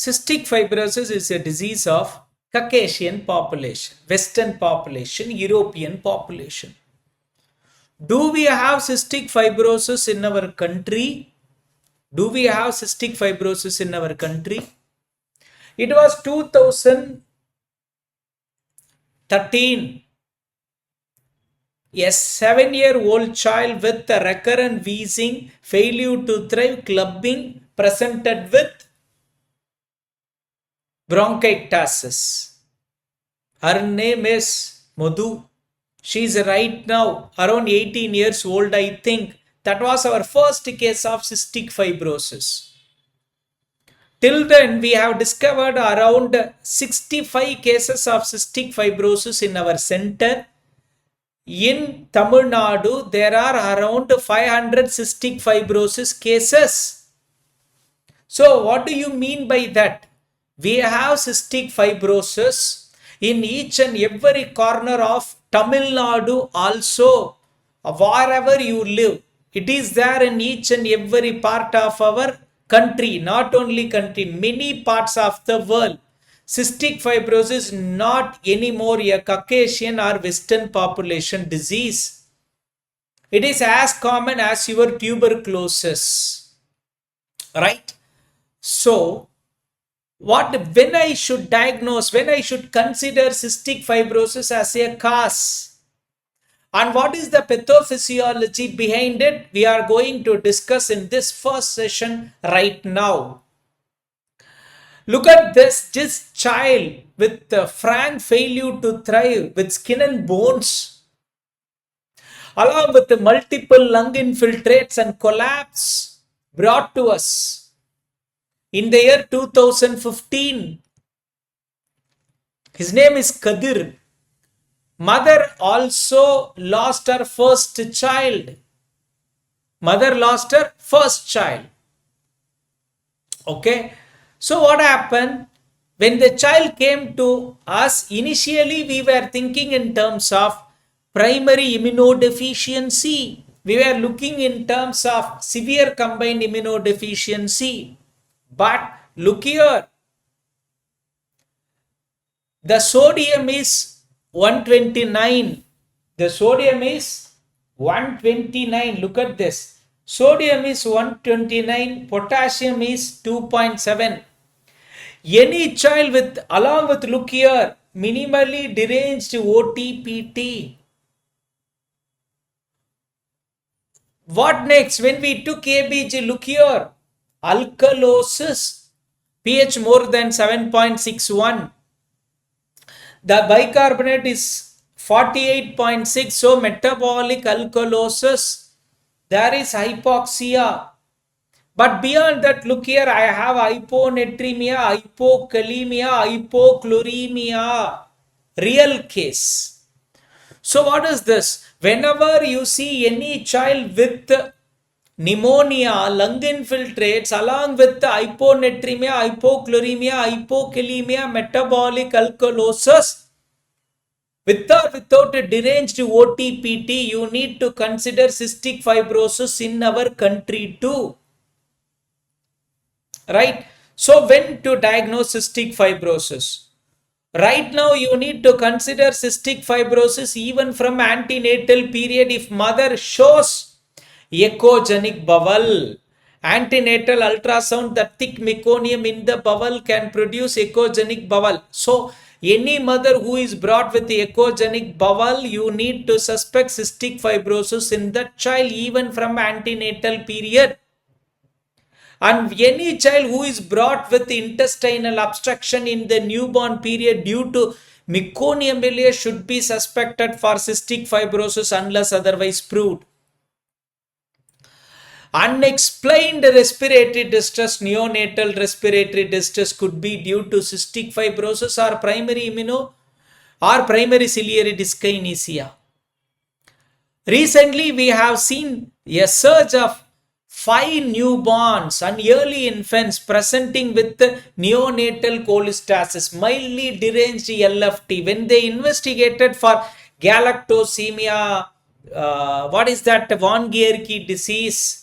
Cystic fibrosis is a disease of Caucasian population, Western population, European population. Do we have cystic fibrosis in our country? Do we have cystic fibrosis in our country? It was 2013. A 7-year-old child with a recurrent wheezing, failure to thrive, clubbing, presented with bronchiectasis. Her name is Madhu. She is right now around 18 years old, I think. That was our first case of cystic fibrosis. Till then, we have discovered around 65 cases of cystic fibrosis in our center. In Tamil Nadu, there are around 500 cystic fibrosis cases. So, what do you mean by that? We have cystic fibrosis in each and every corner of Tamil Nadu also, wherever you live. It is there in each and every part of our country, not only country, many parts of the world. Cystic fibrosis is not anymore a Caucasian or Western population disease. It is as common as your tuberculosis. Right? So, when I should diagnose, when I should consider cystic fibrosis as a cause? And what is the pathophysiology behind it? We are going to discuss in this first session right now. Look at this child with frank failure to thrive, with skin and bones, along with the multiple lung infiltrates and collapse brought to us in the year 2015. His name is Kadir. Mother also lost her first child. Mother lost her first child. Okay. So what happened? When the child came to us, initially we were thinking in terms of primary immunodeficiency. We were looking in terms of severe combined immunodeficiency. But look here. The sodium is 129. The sodium is 129. Look at this. Sodium is 129. Potassium is 2.7. Any child with, along with, look here, minimally deranged OTPT. What next? When we took ABG, look here, alkalosis, pH more than 7.61. The bicarbonate is 48.6. So metabolic alkalosis, there is hypoxia. But beyond that, look here, I have hyponatremia, hypokalemia, hypochloremia, real case. So what is this? Whenever you see any child with pneumonia, lung infiltrates, along with the hyponatremia, hypochloremia, hypokalemia, metabolic alkalosis, with or without a deranged OTPT, you need to consider cystic fibrosis in our country too. Right? So when to diagnose cystic fibrosis? Right now you need to consider cystic fibrosis even from antenatal period if mother shows echogenic bowel. Antenatal ultrasound, the thick meconium in the bowel can produce echogenic bowel. So any mother who is brought with echogenic bowel, you need to suspect cystic fibrosis in that child even from antenatal period. And any child who is brought with intestinal obstruction in the newborn period due to meconium should be suspected for cystic fibrosis unless otherwise proved. Unexplained respiratory distress, neonatal respiratory distress could be due to cystic fibrosis or primary or primary ciliary dyskinesia. Recently, we have seen a surge of 5 newborns and early infants presenting with neonatal cholestasis, mildly deranged LFT. When they investigated for galactosemia, what is that, von Gierke disease?